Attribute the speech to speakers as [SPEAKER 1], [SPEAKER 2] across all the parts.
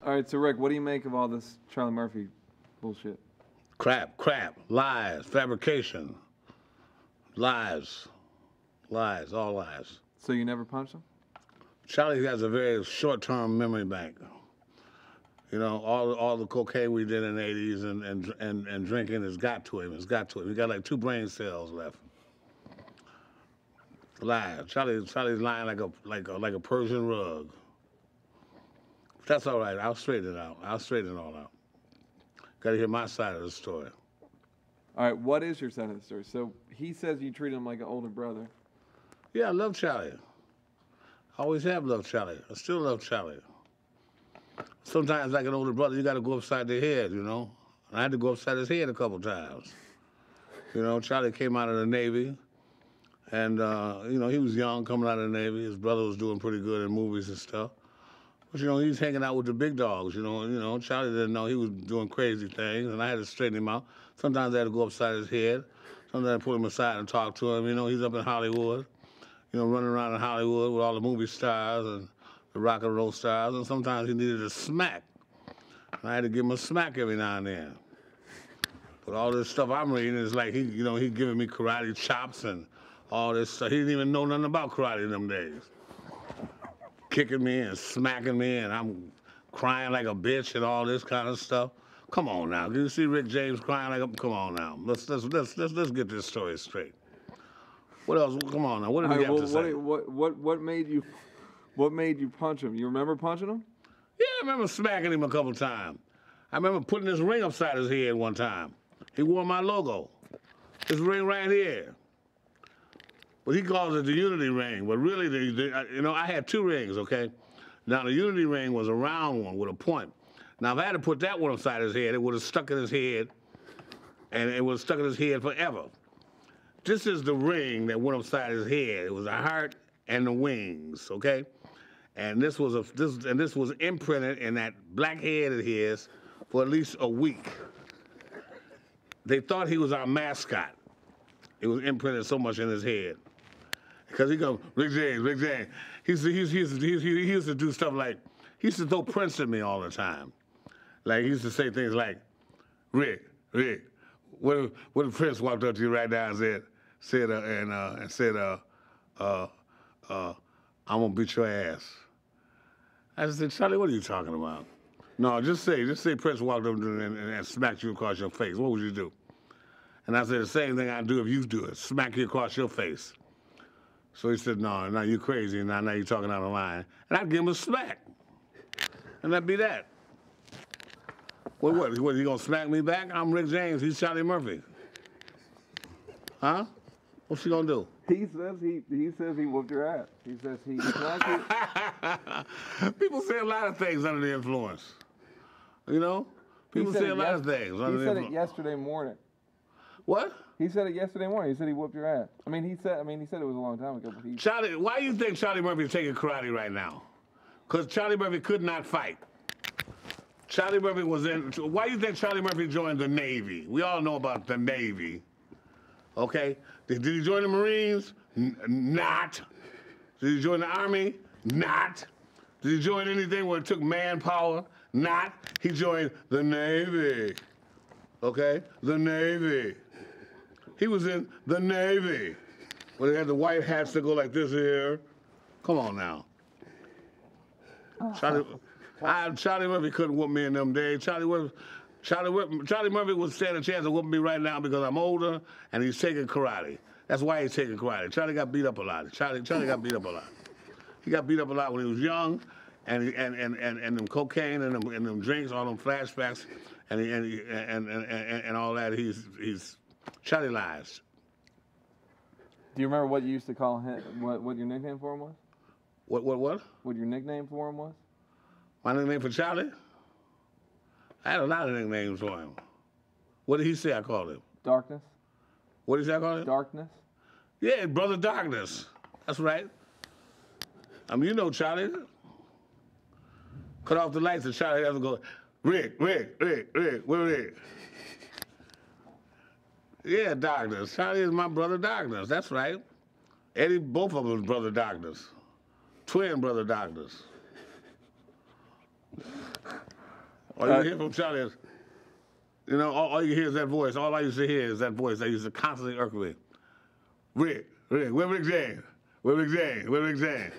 [SPEAKER 1] All right, so Rick, what do you make of all this Charlie Murphy bullshit?
[SPEAKER 2] Crap, lies, fabrication, lies, lies, all lies.
[SPEAKER 1] So you never punched him?
[SPEAKER 2] Charlie has a very short-term memory bank. You know, all the cocaine we did in the '80s and drinking has got to him. It's got to him. He got like 2 brain cells left. Lies. Charlie's lying like a Persian rug. That's all right. I'll straighten it out. I'll straighten it all out. Got to hear my side of the story.
[SPEAKER 1] All right, what is your side of the story? So he says you treat him like an older brother.
[SPEAKER 2] Yeah, I love Charlie. I always have loved Charlie. I still love Charlie. Sometimes, like an older brother, you got to go upside their head, you know. And I had to go upside his head a couple times. You know, Charlie came out of the Navy, and, you know, he was young coming out of the Navy. His brother was doing pretty good in movies and stuff. But, you know, he was hanging out with the big dogs, you know. Charlie didn't know he was doing crazy things, and I had to straighten him out. Sometimes I had to go upside his head. Sometimes I put him aside and talk to him. You know, he's up in Hollywood, you know, running around in Hollywood with all the movie stars and the rock and roll stars, and sometimes he needed a smack. And I had to give him a smack every now and then. But all this stuff I'm reading is like he giving me karate chops and all this stuff. He didn't even know nothing about karate in them days. Kicking me and smacking me, and I'm crying like a bitch and all this kind of stuff. Come on now, do you see Rick James crying like a? Come on now, let's get this story straight. What else? Come on now, what did he have to say?
[SPEAKER 1] What made you punch him? You remember punching him?
[SPEAKER 2] Yeah, I remember smacking him a couple times. I remember putting this ring upside his head one time. He wore my logo. This ring right here. But he calls it the Unity ring. But really, you know, I had 2 rings, okay? Now, the Unity ring was a round one with a point. Now, if I had to put that one upside his head, it would have stuck in his head, and it would have stuck in his head forever. This is the ring that went upside his head. It was a heart and the wings, okay? And this was imprinted in that black head of his for at least a week. They thought he was our mascot. It was imprinted so much in his head. Because he goes, Rick James. He used to do stuff like, he used to throw Prince at me all the time. Like, he used to say things like, Rick, what if Prince walked up to you right now and said, I'm gonna beat your ass. I just said, Charlie, what are you talking about? No, just say Prince walked up and smacked you across your face. What would you do? And I said, the same thing I'd do if you do it, smack you across your face. So he said, no, now you're crazy, now you're talking out of line. And I'd give him a smack. And that'd be that. What, he gonna smack me back? I'm Rick James, he's Charlie Murphy. Huh? What's he gonna do?
[SPEAKER 1] He says he whooped your ass. He says he smacked you.
[SPEAKER 2] People say a lot of things under the influence. You know? People say a lot of things under the influence.
[SPEAKER 1] He said it yesterday morning.
[SPEAKER 2] What?
[SPEAKER 1] He said it yesterday morning. He said he whooped your ass. He said it was a long time ago. But
[SPEAKER 2] Charlie, why do you think Charlie Murphy is taking karate right now? Because Charlie Murphy could not fight. Charlie Murphy was in. Why do you think Charlie Murphy joined the Navy? We all know about the Navy. Okay? Did he join the Marines? Not. Did he join the Army? Not. Did he join anything where it took manpower? Not. He joined the Navy. Okay? The Navy. He was in the Navy, where they had the white hats that go like this here. Come on now. Charlie Murphy couldn't whoop me in them days. Charlie Murphy would stand a chance of whooping me right now because I'm older and he's taking karate. That's why he's taking karate. Charlie got beat up a lot. Charlie got beat up a lot. He got beat up a lot when he was young, and them cocaine and them drinks, all them flashbacks, and all that. He's Charlie lies.
[SPEAKER 1] Do you remember what you used to call him? What your nickname for him was?
[SPEAKER 2] What?
[SPEAKER 1] What your nickname for him was?
[SPEAKER 2] My nickname for Charlie? I had a lot of nicknames for him. What did he say I called him?
[SPEAKER 1] Darkness.
[SPEAKER 2] What did he say I called him?
[SPEAKER 1] Darkness.
[SPEAKER 2] Yeah, Brother Darkness. That's right. You know Charlie. Cut off the lights and Charlie has to go, Rick, where Rick? Yeah, Darkness. Charlie is my Brother Darkness. That's right. Eddie, both of them was Brother Darkness. Twin Brother Darkness. All you hear from Charlie is, you know, all you hear is that voice. All I used to hear is that voice that used to constantly irk me. Rick, where Rick James? Where Rick James? Where Rick James?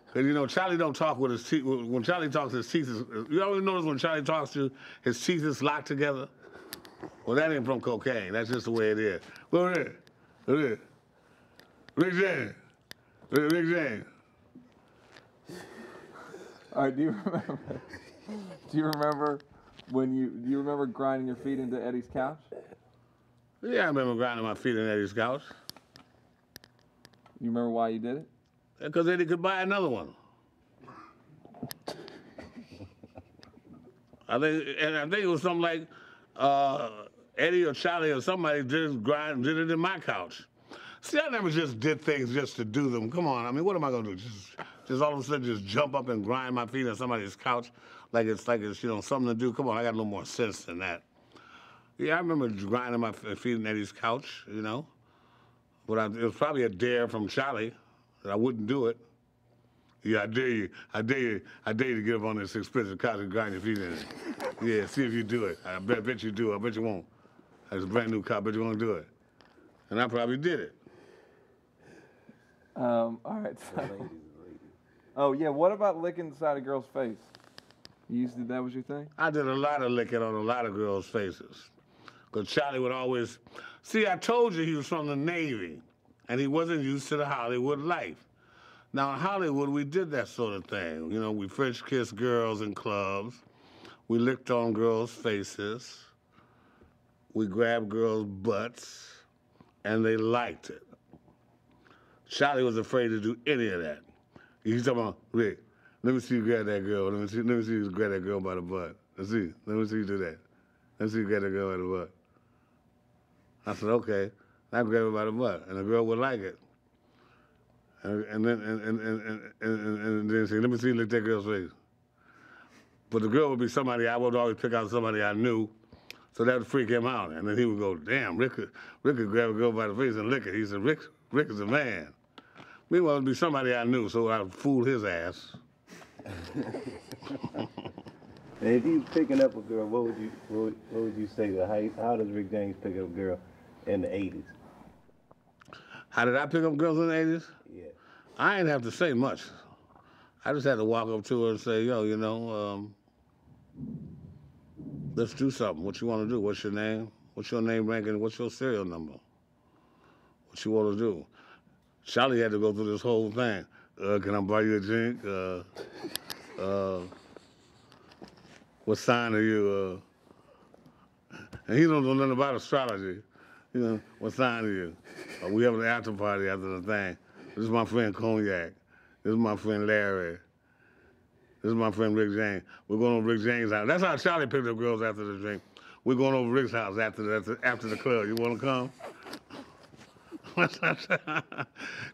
[SPEAKER 2] Because, you know, Charlie don't talk with his teeth. When Charlie talks, his teeth is, you always notice when Charlie talks to you, his teeth is locked together? Well, that ain't from cocaine. That's just the way it is. Where Rick? Where Rick James? Rick James?
[SPEAKER 1] All right, do you remember when do you remember grinding your feet into Eddie's couch?
[SPEAKER 2] Yeah, I remember grinding my feet in Eddie's couch.
[SPEAKER 1] You remember why you did it?
[SPEAKER 2] Because Eddie could buy another one. I think it was something like Eddie or Charlie or somebody did it in my couch. See, I never just did things just to do them. Come on, I mean, what am I gonna do? Just all of a sudden just jump up and grind my feet on somebody's couch like it's you know something to do. Come on, I got a little more sense than that. Yeah, I remember grinding my feet on Eddie's couch, you know. But it was probably a dare from Charlie that I wouldn't do it. Yeah, I dare you to get up on this expensive couch and grind your feet in it. Yeah, see if you do it. I bet you do. I bet you won't. It's a brand new couch, but you won't do it. And I probably did it.
[SPEAKER 1] All right. So. Oh yeah, what about licking the side of a girl's face? That was your thing?
[SPEAKER 2] I did a lot of licking on a lot of girls' faces. Because Charlie would always, see, I told you he was from the Navy, and he wasn't used to the Hollywood life. Now, in Hollywood, we did that sort of thing. You know, we French kissed girls in clubs. We licked on girls' faces. We grabbed girls' butts, and they liked it. Charlie was afraid to do any of that. He's talking about, Rick, let me see you grab that girl. Let me see you grab that girl by the butt. Let me see you do that. Let me see you grab that girl by the butt. I said, okay. And I grabbed her by the butt, and the girl would like it. And then say, let me see you lick that girl's face. But the girl would be somebody, I would always pick out somebody I knew, so that would freak him out. And then he would go, damn, Rick could grab a girl by the face and lick it. He said, Rick is a man. Meanwhile, it would be somebody I knew, so I would fool his ass.
[SPEAKER 3] And if you was picking up a girl, what would you say? How does Rick James pick up a girl in the 80s?
[SPEAKER 2] How did I pick up girls in the 80s?
[SPEAKER 3] Yeah.
[SPEAKER 2] I ain't have to say much. I just had to walk up to her and say, yo, you know, let's do something. What you want to do? What's your name? What's your name ranking? What's your serial number? What you want to do? Charlie had to go through this whole thing. Can I buy you a drink? What sign are you? And he don't know nothing about astrology. You know, what sign are you? We have an after party after the thing. This is my friend Cognac. This is my friend Larry. This is my friend Rick James. We're going over Rick James' house. That's how Charlie picked up girls after the drink. We're going over Rick's house after the club. You want to come?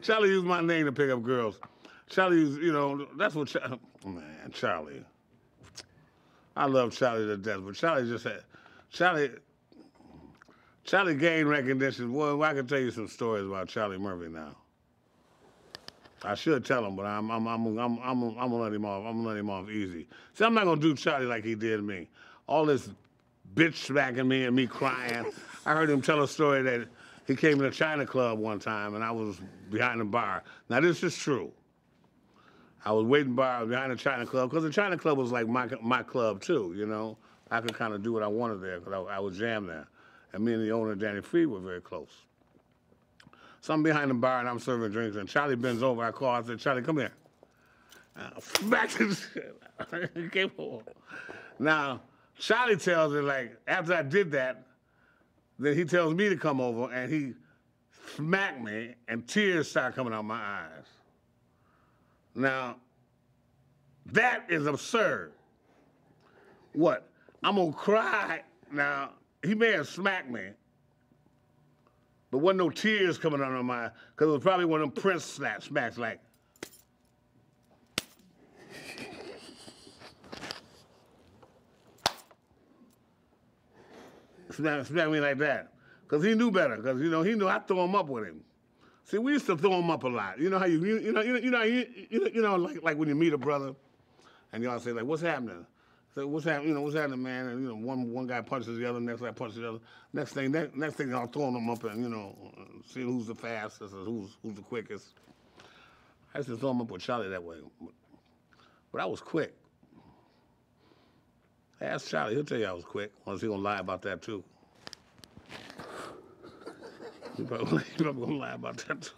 [SPEAKER 2] Charlie used my name to pick up girls. Charlie used, you know, that's what man, Charlie. I love Charlie to death, but Charlie just had, Charlie gained recognition. Boy, I can tell you some stories about Charlie Murphy now. I should tell him, but I'm gonna let him off. I'm gonna let him off easy. See, I'm not gonna do Charlie like he did me. All this bitch smacking me and me crying. I heard him tell a story that he came to a China club one time and I was behind the bar. Now this is true. I was waiting behind the China club because the China club was like my club too, you know. I could kind of do what I wanted there because I was jammed there. And me and the owner, Danny Freed, were very close. So I'm behind the bar and I'm serving drinks and Charlie bends over. I call, I said, Charlie, come here. Back to the shit. He came over. Now, Charlie tells her, like, after I did that, then he tells me to come over and he smacked me and tears start coming out my eyes. Now, that is absurd. What? I'm gonna cry. Now, he may have smacked me, but wasn't no tears coming out of my eyes, because it was probably one of them Prince smacks like. Smack me like that. Because he knew better, because, you know, he knew I'd throw him up with him. See, we used to throw him up a lot. You know how like when you meet a brother and y'all say, like, what's happening? So what's happening? You know, what's happening, man? And you know, one guy punches the other, next guy punches the other. Next thing, I'm throwing them up and you know, seeing who's the fastest or who's the quickest. I used to throw them up with Charlie that way, but I was quick. Ask Charlie, he'll tell you I was quick. Unless he's gonna lie about that too. He's probably gonna lie about that too.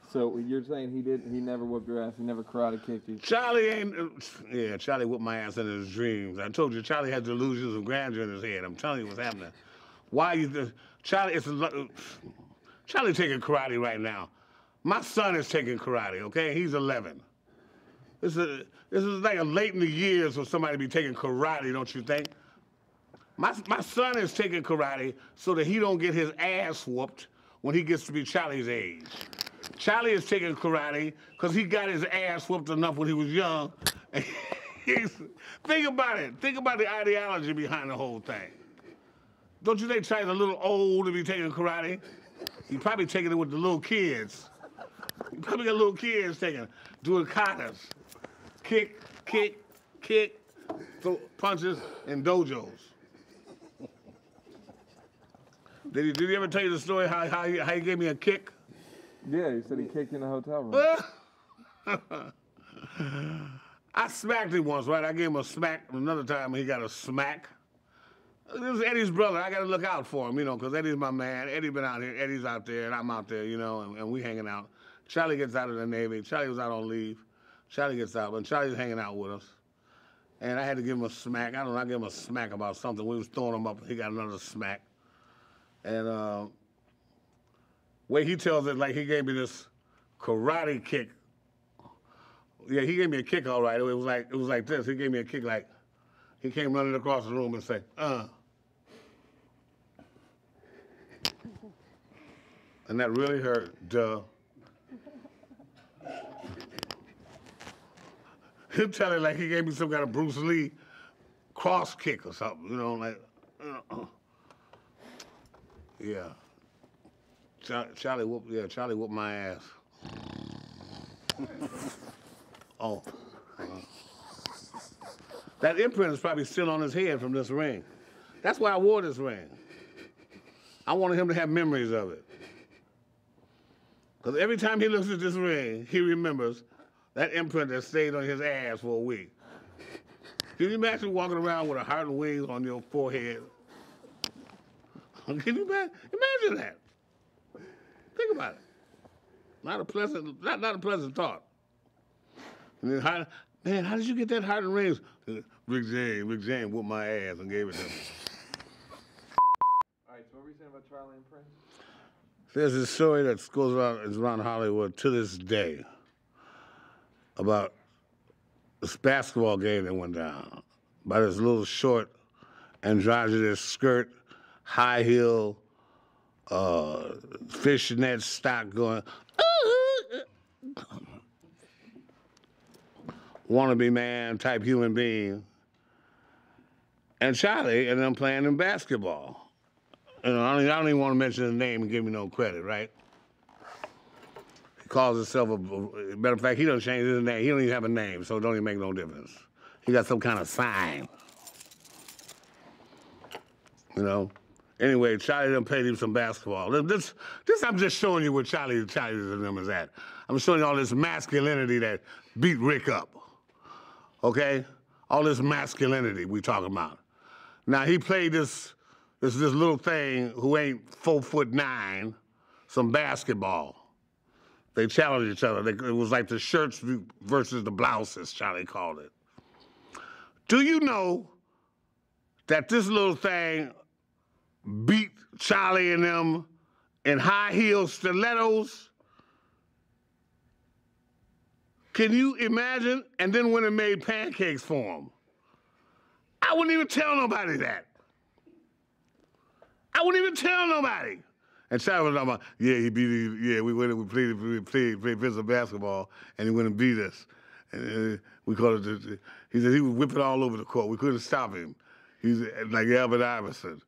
[SPEAKER 1] So you're saying he never whooped your ass, he never karate kicked you?
[SPEAKER 2] Charlie ain't, yeah, Charlie whooped my ass in his dreams. I told you, Charlie had delusions of grandeur in his head. I'm telling you what's happening. Why you, Charlie, Charlie taking karate right now. My son is taking karate, okay? He's 11. This is like a late in the years for somebody to be taking karate, don't you think? My son is taking karate so that he don't get his ass whooped when he gets to be Charlie's age. Charlie is taking karate because he got his ass whooped enough when he was young. Think about it. Think about the ideology behind the whole thing. Don't you think Charlie's a little old to be taking karate? He's probably taking it with the little kids. He probably got little kids doing katas. Kick, throw punches, and dojos. Did he ever tell you the story how he gave me a kick?
[SPEAKER 1] Yeah, he said he kicked you in the hotel room.
[SPEAKER 2] I smacked him once, right? I gave him a smack. Another time he got a smack. This is Eddie's brother. I got to look out for him, you know, because Eddie's my man. Eddie been out here. Eddie's out there, and I'm out there, you know, and we hanging out. Charlie gets out of the Navy. Charlie was out on leave. Charlie gets out, but Charlie's hanging out with us. And I had to give him a smack. I don't know, I gave him a smack about something. We was throwing him up, he got another smack. And way he tells it, like he gave me this karate kick. Yeah, he gave me a kick all right. It was like this. He gave me a kick like, he came running across the room and said, And that really hurt, duh. He'll tell it like he gave me some kind of Bruce Lee cross kick or something, you know, like, yeah. Charlie whooped my ass. Oh. That imprint is probably still on his head from this ring. That's why I wore this ring. I wanted him to have memories of it. Because every time he looks at this ring, he remembers that imprint that stayed on his ass for a week. Can you imagine walking around with a heart and wings on your forehead? Can you imagine that? Think about it. Not a pleasant thought. And then how did you get that heart and rings? Rick James whooped my ass and gave it to me.
[SPEAKER 1] All right, so what were you saying about Charlie and Prince?
[SPEAKER 2] There's this story that goes around Hollywood to this day about this basketball game that went down by this little short androgynous skirt, high heel, fishnet stock going, wannabe man type human being, and Charlie and them playing in basketball. You know, I don't even want to mention his name and give me no credit, right? He calls himself matter of fact, he don't change his name. He don't even have a name, so it don't even make no difference. He got some kind of sign. You know? Anyway, Charlie done played him some basketball. This I'm just showing you where Charlie and them is at. I'm showing you all this masculinity that beat Rick up. Okay? All this masculinity we talking about. Now, he played this little thing who ain't 4'9", some basketball. They challenged each other. It was like the shirts versus the blouses, Charlie called it. Do you know that this little thing beat Charlie and them in high heel stilettos? Can you imagine? And then went and made pancakes for him. I wouldn't even tell nobody that. I wouldn't even tell nobody. And Charlie was talking about, we played physical basketball, and he went and beat us. And we called it, he said he was whipping all over the court. We couldn't stop him. He's like Alvin Iverson.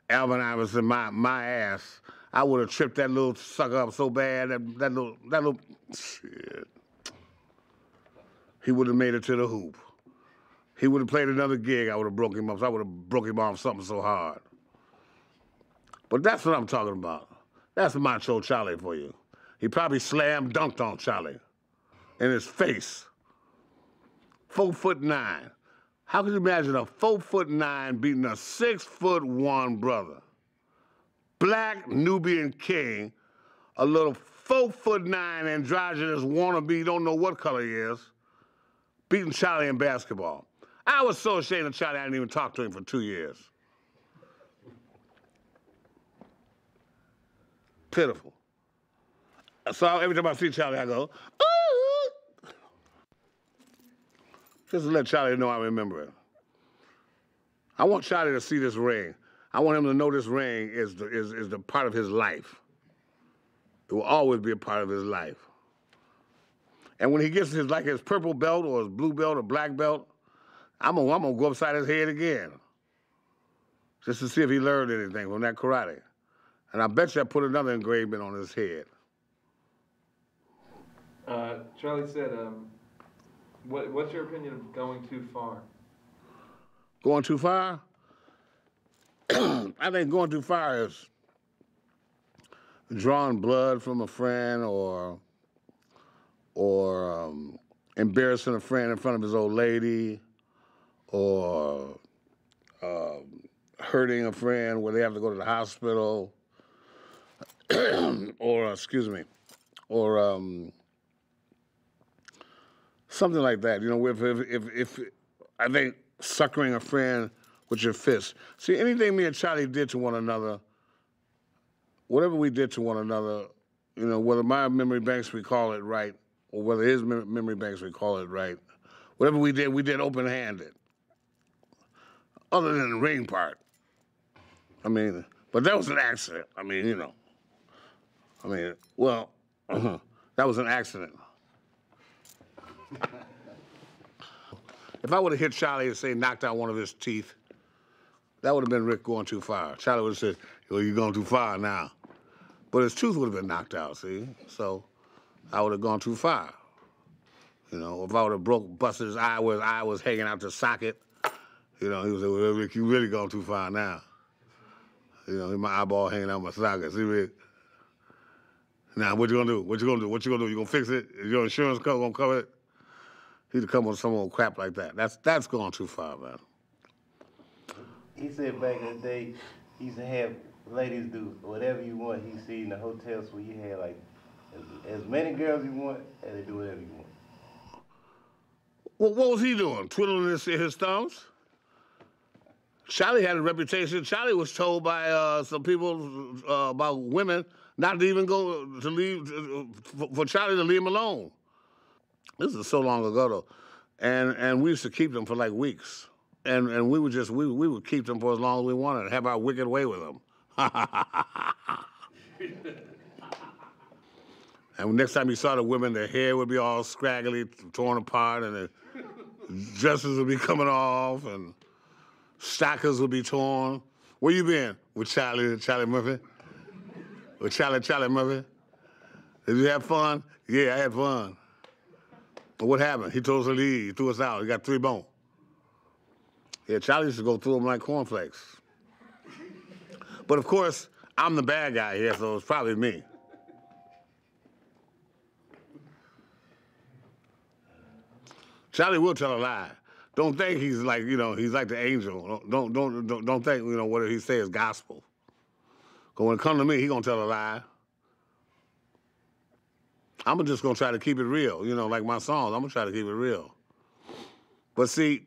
[SPEAKER 2] Alvin Iverson, my ass. I would have tripped that little sucker up so bad, that little, shit. He would have made it to the hoop. He would have played another gig, I would have broke him up. So I would have broke him off something so hard. But that's what I'm talking about. That's Macho Charlie for you. He probably slam dunked on Charlie in his face. 4'9". How could you imagine a 4'9" beating a 6'1" brother? Black Nubian king, a little 4'9" androgynous wannabe, don't know what color he is, beating Charlie in basketball. I was so ashamed of Charlie, I didn't even talk to him for 2 years. Pitiful. So every time I see Charlie, I go, ooh. Just to let Charlie know I remember it. I want Charlie to see this ring. I want him to know this ring is the part of his life. It will always be a part of his life. And when he gets his purple belt or his blue belt or black belt, I'm gonna go upside his head again, just to see if he learned anything from that karate. And I bet you I put another engravement on his head.
[SPEAKER 1] Charlie said, what's your opinion of going too far?
[SPEAKER 2] Going too far? I think going too far is drawing blood from a friend or embarrassing a friend in front of his old lady, or hurting a friend where they have to go to the hospital, or something like that. You know, if I think suckering a friend with your fist. See, anything me and Charlie did to one another, whatever we did to one another, you know, whether my memory banks recall it right, or whether his memory banks recall it right, whatever we did open-handed. Other than the ring part. I mean, but that was an accident. I mean, you know. I mean, well, that was an accident. If I would have hit Charlie and say knocked out one of his teeth, that would have been Rick going too far. Charlie would have said, well, you're going too far now. But his tooth would have been knocked out, see? So I would have gone too far. You know, if I would have busted his eye where his eye was hanging out the socket, you know, he would say, well, Rick, you really gone too far now. You know, my eyeball hanging out my socket. See, Rick? Now, what you gonna do? What you gonna do? What you gonna do? You gonna fix it? Is your insurance gonna cover it? He'd come with some old crap like that. That's going too far, man.
[SPEAKER 3] He said back in the day, he used to have ladies do whatever you want. He see in the hotels where you had like as many girls you want, and they do whatever you want.
[SPEAKER 2] Well, what was he doing? Twiddling his thumbs? Charlie had a reputation. Charlie was told by some people about women not to even go to leave, for Charlie to leave him alone. This is so long ago though, and we used to keep them for like weeks, and we would keep them for as long as we wanted, and have our wicked way with them. And next time you saw the women, their hair would be all scraggly, torn apart, and their dresses would be coming off, and stockings would be torn. Where you been? With Charlie Murphy? With Charlie Murphy? Did you have fun? Yeah, I had fun. But what happened? He told us to leave. He threw us out. He got 3 bones. Yeah, Charlie used to go through them like cornflakes. But of course, I'm the bad guy here, so it's probably me. Charlie will tell a lie. Don't think he's like, you know, he's like the angel. Don't think, you know, what he say is gospel. Because when it comes to me, he gonna tell a lie. I'm just gonna try to keep it real, you know, like my songs. I'm gonna try to keep it real. But see,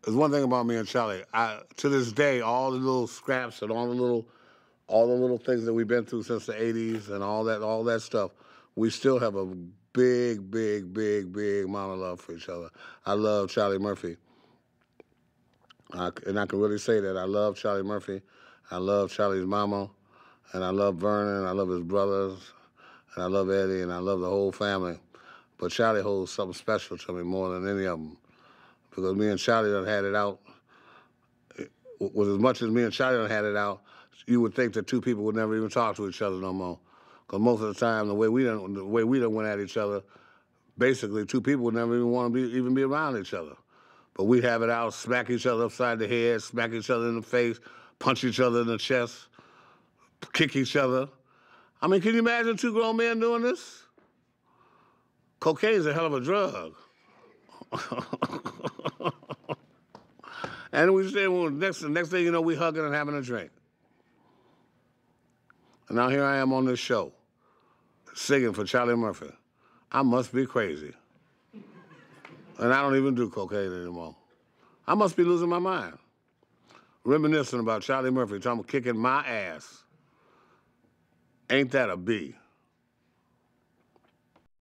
[SPEAKER 2] there's one thing about me and Charlie. To this day, all the little scraps and all the little things that we've been through since the '80s and all that stuff, we still have a big amount of love for each other. I love Charlie Murphy. And I can really say that. I love Charlie Murphy. I love Charlie's mama. And I love Vernon. I love his brothers. And I love Eddie. And I love the whole family. But Charlie holds something special to me more than any of them. Because me and Charlie done had it out. With as much as me and Charlie done had it out, you would think that 2 people would never even talk to each other no more. Because most of the time, the way we done went at each other, basically 2 people would never even want to be around each other. But we'd have it out, smack each other upside the head, smack each other in the face, punch each other in the chest, kick each other. I mean, can you imagine 2 grown men doing this? Cocaine's a hell of a drug. And we say, well, the next thing you know, we hugging and having a drink. And now here I am on this show, singing for Charlie Murphy. I must be crazy. And I don't even do cocaine anymore. I must be losing my mind. Reminiscing about Charlie Murphy talking about kicking my ass. Ain't that a B?